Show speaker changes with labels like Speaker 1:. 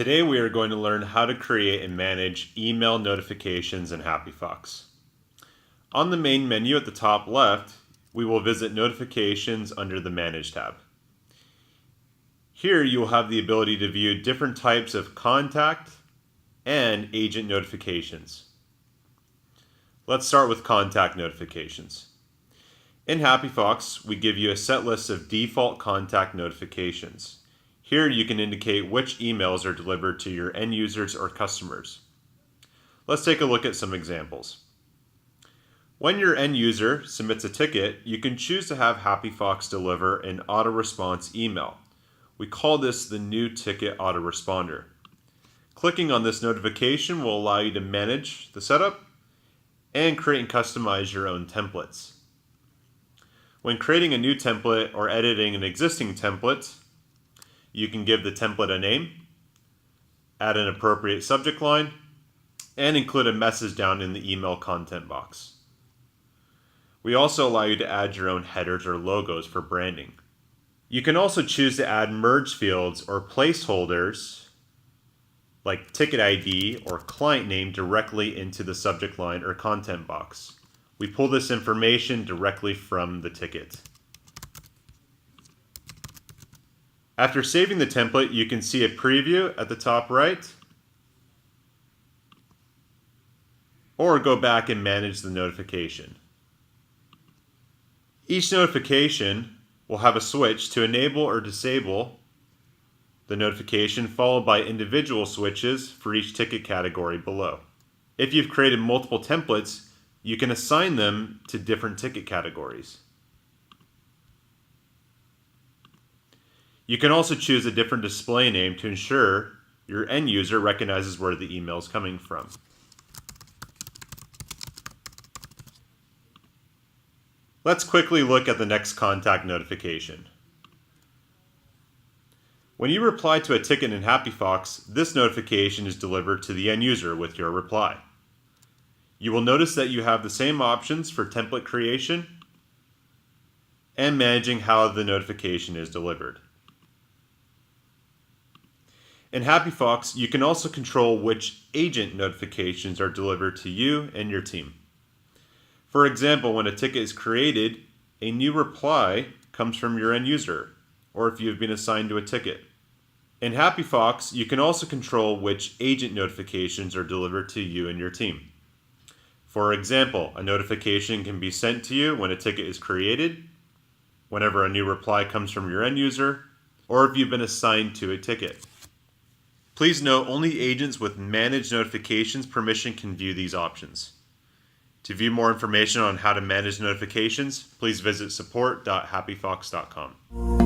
Speaker 1: Today we are going to learn how to create and manage email notifications in HappyFox. On the main menu at the top left, we will visit Notifications under the Manage tab. Here you will have the ability to view different types of contact and agent notifications. Let's start with contact notifications. In HappyFox, we give you a set list of default contact notifications. Here you can indicate which emails are delivered to your end users or customers. Let's take a look at some examples. When your end user submits a ticket, you can choose to have HappyFox deliver an auto-response email. We call this the New Ticket Autoresponder. Clicking on this notification will allow you to manage the setup and create and customize your own templates. When creating a new template or editing an existing template, you can give the template a name, add an appropriate subject line, and include a message down in the email content box. We also allow you to add your own headers or logos for branding. You can also choose to add merge fields or placeholders like ticket ID or client name directly into the subject line or content box. We pull this information directly from the ticket. After saving the template, you can see a preview at the top right, or go back and manage the notification. Each notification will have a switch to enable or disable the notification, followed by individual switches for each ticket category below. If you've created multiple templates, you can assign them to different ticket categories. You can also choose a different display name to ensure your end user recognizes where the email is coming from. Let's quickly look at the next contact notification. When you reply to a ticket in HappyFox, this notification is delivered to the end user with your reply. You will notice that you have the same options for template creation and managing how the notification is delivered. In HappyFox, you can also control which agent notifications are delivered to you and your team. For example, when a ticket is created, a new reply comes from your end user, or if you have been assigned to a ticket. In HappyFox, you can also control which agent notifications are delivered to you and your team. For example, a notification can be sent to you when a ticket is created, whenever a new reply comes from your end user, or if you've been assigned to a ticket. Please note, only agents with managed notifications permission can view these options. To view more information on how to manage notifications, please visit support.happyfox.com.